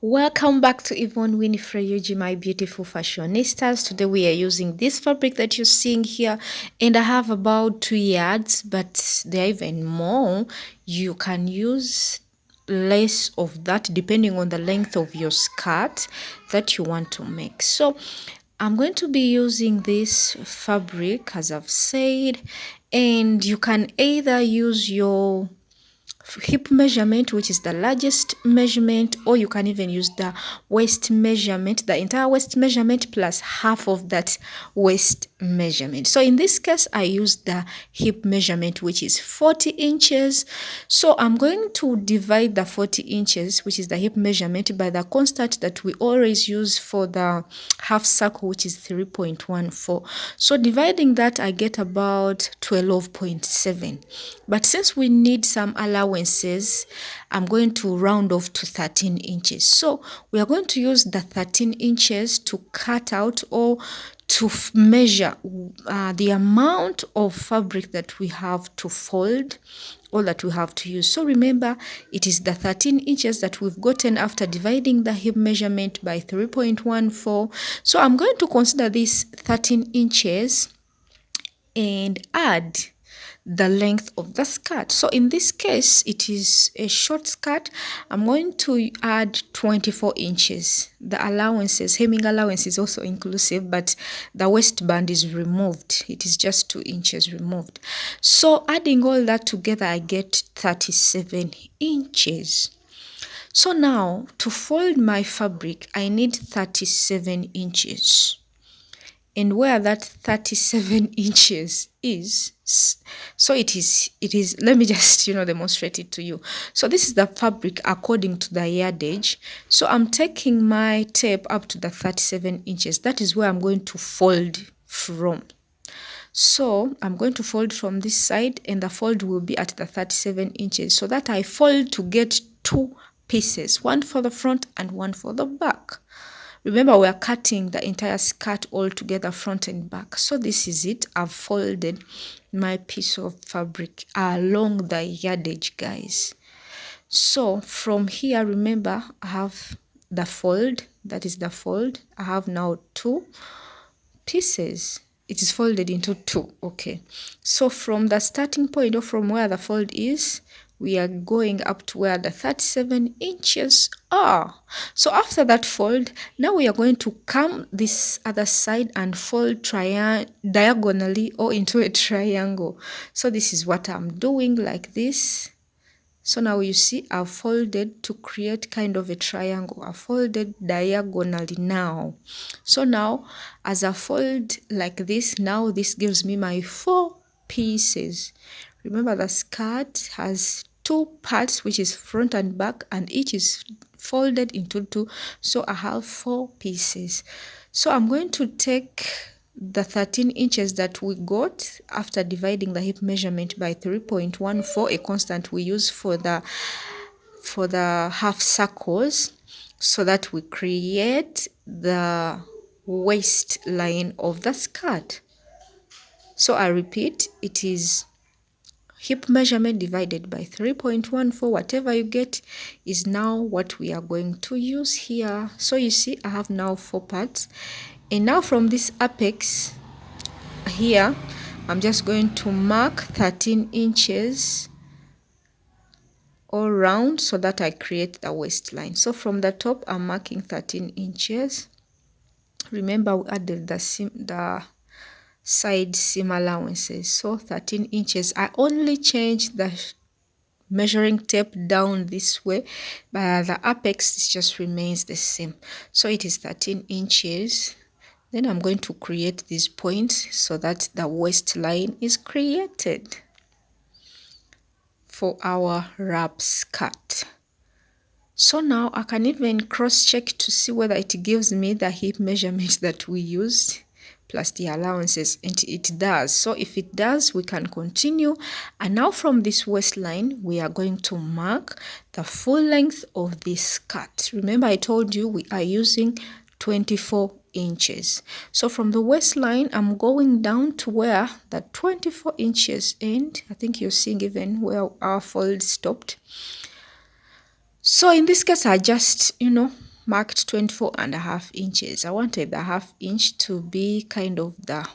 Welcome back to Yvonne Winifred Yuji, my beautiful fashionistas. Today we are using this fabric that you're seeing here, and I have about 2 yards, but there are even more. You can use less of that depending on the length of your skirt that you want to make. So I'm going to be using this fabric, as I've said, and you can either use your hip measurement, which is the largest measurement, or you can even use the waist measurement, the entire waist measurement plus half of that waist measurement. So in this case, I use the hip measurement, which is 40 inches. So I'm going to divide the 40 inches, which is the hip measurement, by the constant that we always use for the half circle, which is 3.14. So dividing that, I get about 12.7. But since we need some allowances, I'm going to round off to 13 inches. So we are going to use the 13 inches to cut out or to measure the amount of fabric that we have to fold or that we have to use. So remember, it is the 13 inches that we've gotten after dividing the hip measurement by 3.14. So I'm going to consider this 13 inches and add the length of the skirt. So in this case, it is a short skirt. I'm going to add 24 inches. The allowances, hemming allowance is also inclusive, but the waistband is removed. It is just 2 inches removed. So adding all that together, I get 37 inches. So now to fold my fabric, I need 37 inches. And where that 37 inches is, so it is, let me just, demonstrate it to you. So this is the fabric according to the yardage. So I'm taking my tape up to the 37 inches. That is where I'm going to fold from. So I'm going to fold from this side, and the fold will be at the 37 inches, so that I fold to get 2 pieces, one for the front and one for the back. Remember, we are cutting the entire skirt all together, front and back. So this is it. I've folded my piece of fabric along the yardage, guys. So from here, remember, I have the fold. That is the fold. I have now 2 pieces. It is folded into 2. Okay. So from the starting point, or from where the fold is, we are going up to where the 37 inches are. So after that fold, now we are going to come this other side and fold diagonally or into a triangle. So this is what I'm doing, like this. So now you see I've folded to create kind of a triangle. I folded diagonally now. So now as I fold like this, now this gives me my 4 pieces. Remember, the skirt has 2 parts, which is front and back, and each is folded into 2. So I have 4 pieces. So I'm going to take the 13 inches that we got after dividing the hip measurement by 3.14, a constant we use for the half circles, so that we create the waistline of the skirt. So I repeat, it is hip measurement divided by 3.14. Whatever you get is now what we are going to use here. So you see I have now 4 parts. And now from this apex here, I'm just going to mark 13 inches all round so that I create the waistline. So from the top, I'm marking 13 inches. Remember, we added the side seam allowances. So 13 inches. I only changed the measuring tape down this way, but the apex just remains the same. So it is 13 inches. Then I'm going to create these points so that the waistline is created for our wrap skirt. So now I can even cross-check to see whether it gives me the hip measurement that we used plus the allowances, and it does. So if it does, we can continue. And now from this waistline, we are going to mark the full length of this skirt. Remember, I told you we are using 24 inches. So from the waistline, I'm going down to where the 24 inches end. I think you're seeing even where our fold stopped. So in this case, I just, marked 24.5 inches. I wanted the half inch to be kind of the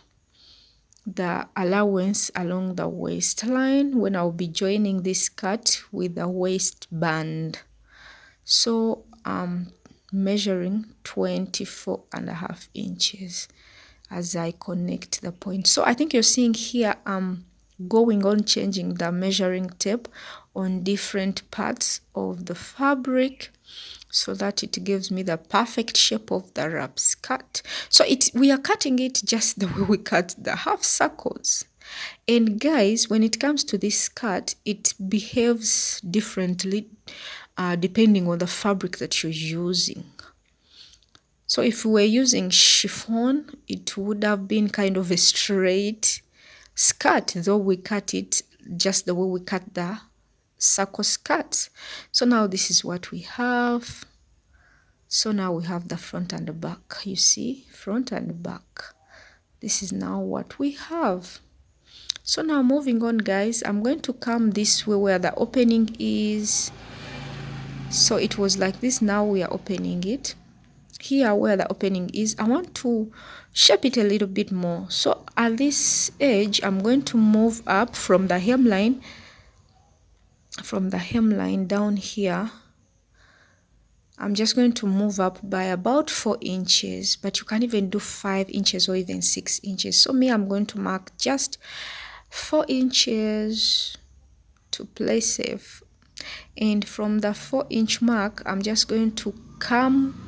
allowance along the waistline when I'll be joining this cut with the waistband. So I'm measuring 24.5 inches as I connect the point. So I think you're seeing here I'm going on changing the measuring tape on different parts of the fabric so that it gives me the perfect shape of the wrap skirt. So we are cutting it just the way we cut the half circles. And guys, when it comes to this skirt, it behaves differently depending on the fabric that you're using. So if we were using chiffon, it would have been kind of a straight skirt, though we cut it just the way we cut the circle skirts. So now this is what we have. So now we have the front and the back. You see, front and back. This is now what we have. So now moving on, guys, I'm going to come this way where the opening is. So it was like this. Now we are opening it. Here where the opening is, I want to shape it a little bit more. So at this edge, I'm going to move up from the hemline, down here. I'm just going to move up by about 4 inches, but you can even do 5 inches or even 6 inches. So me, I'm going to mark just 4 inches to play safe. And from the 4-inch mark, I'm just going to come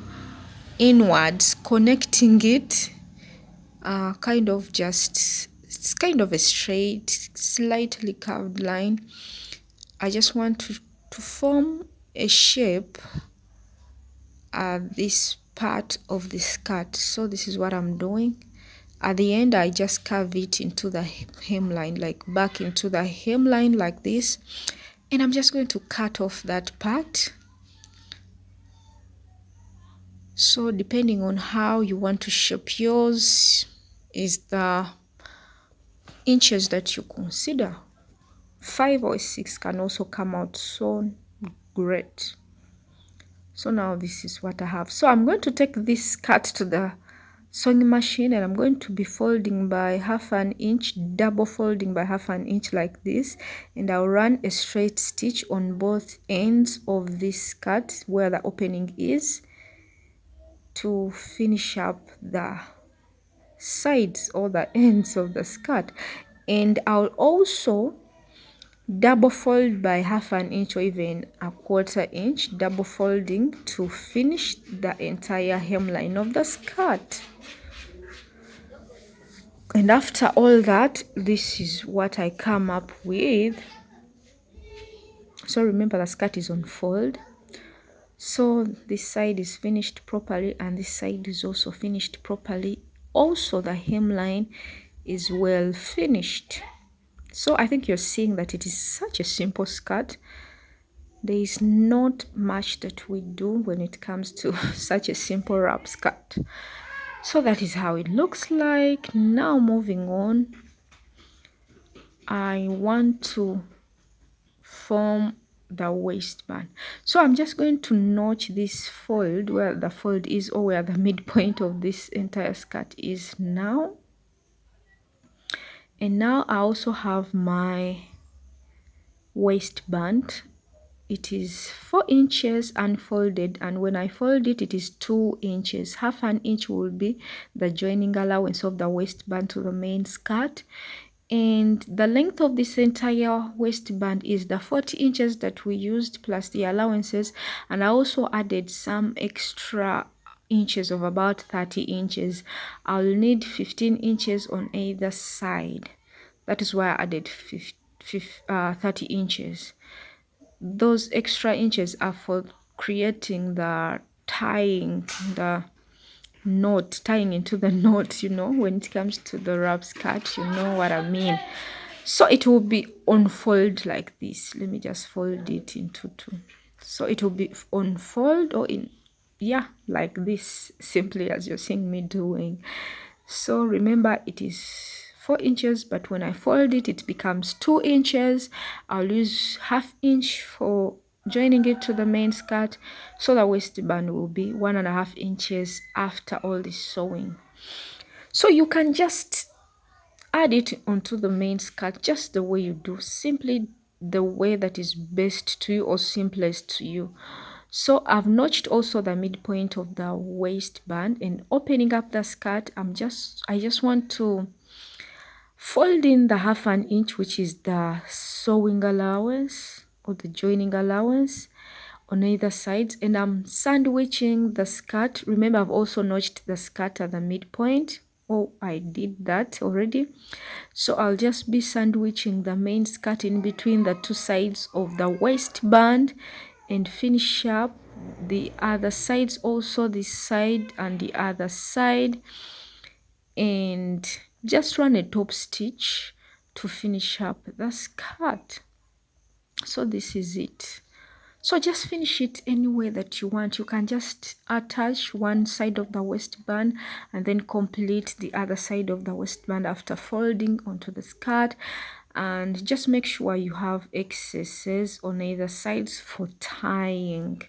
inwards, connecting it kind of it's kind of a straight, slightly curved line. I just want to form a shape at this part of the skirt. So this is what I'm doing. At the end, I just curve it into the hemline, like back into the hemline like this. And I'm just going to cut off that part. So depending on how you want to shape yours is the inches that you consider. 5 or 6 can also come out so great. So now this is what I have. So I'm going to take this cut to the sewing machine and I'm going to be folding by 1/2 inch, double folding by 1/2 inch like this, and I'll run a straight stitch on both ends of this cut where the opening is to finish up the sides or the ends of the skirt. And I'll also double fold by 1/2 inch or even 1/4 inch, double folding to finish the entire hemline of the skirt. And after all that, this is what I come up with. So remember, the skirt is on fold. So this side is finished properly and this side is also finished properly. Also the hemline is well finished. So I think you're seeing that it is such a simple skirt. There is not much that we do when it comes to such a simple wrap skirt. So that is how it looks like. Now moving on, I want to form the waistband. So I'm just going to notch this fold where the fold is or where the midpoint of this entire skirt is now. And now I also have my waistband. It is 4 inches unfolded, and when I fold it, it is 2 inches. 1/2 inch will be the joining allowance of the waistband to the main skirt. And the length of this entire waistband is the 40 inches that we used plus the allowances. And I also added some extra inches of about 30 inches. I'll need 15 inches on either side. That is why I added 30 inches. Those extra inches are for creating the tying, the knot, tying into the knot, you know, when it comes to the wrap skirt, you know what I mean. So it will be on fold like this. Let me just fold it into 2. So it will be on fold or in, yeah, like this, simply as you're seeing me doing. So remember, it is 4 inches, but when I fold it, it becomes 2 inches. I'll use 1/2 inch for joining it to the main skirt, so the waistband will be 1.5 inches after all this sewing. So you can just add it onto the main skirt just the way you do, simply the way that is best to you or simplest to you. So I've notched also the midpoint of the waistband, and opening up the skirt, I just want to fold in the 1/2 inch, which is the sewing allowance or the joining allowance on either side, and I'm sandwiching the skirt. Remember, I've also notched the skirt at the midpoint. Oh, I did that already. So I'll just be sandwiching the main skirt in between the two sides of the waistband and finish up the other sides also, this side and the other side, and just run a top stitch to finish up the skirt. So this is it. So just finish it any way that you want. You can just attach one side of the waistband and then complete the other side of the waistband after folding onto the skirt, and just make sure you have excesses on either sides for tying.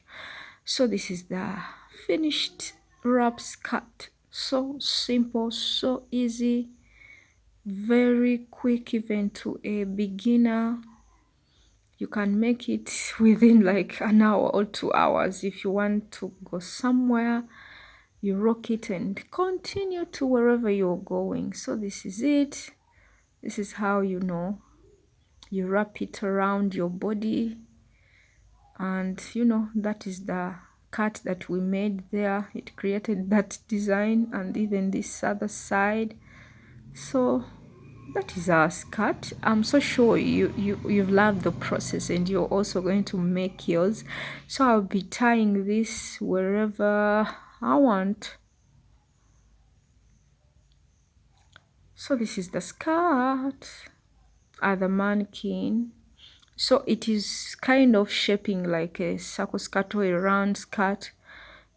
So this is the finished wrap skirt. So simple, so easy, very quick even to a beginner. You can make it within like an hour or 2 hours. If you want to go somewhere, you rock it and continue to wherever you're going. So this is it. This is how you wrap it around your body, and that is the cut that we made there. It created that design, and even this other side. So that is our skirt. I'm so sure you've loved the process and you're also going to make yours. So I'll be tying this wherever I want. So this is the skirt at the mannequin. So it is kind of shaping like a circle skirt or a round skirt,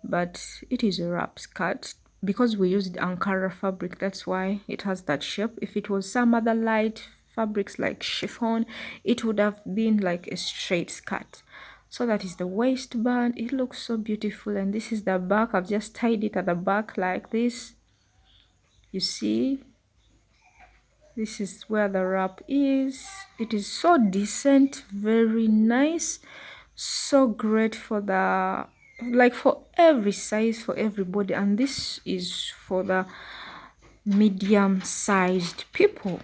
but it is a wrap skirt. Because we used Ankara fabric, that's why it has that shape. If it was some other light fabrics like chiffon, it would have been like a straight skirt. So that is the waistband. It looks so beautiful, and this is the back. I've just tied it at the back like this. You see, this is where the wrap is. It is so decent, very nice, so great for the, like, for every size, for everybody. And this is for the medium sized people.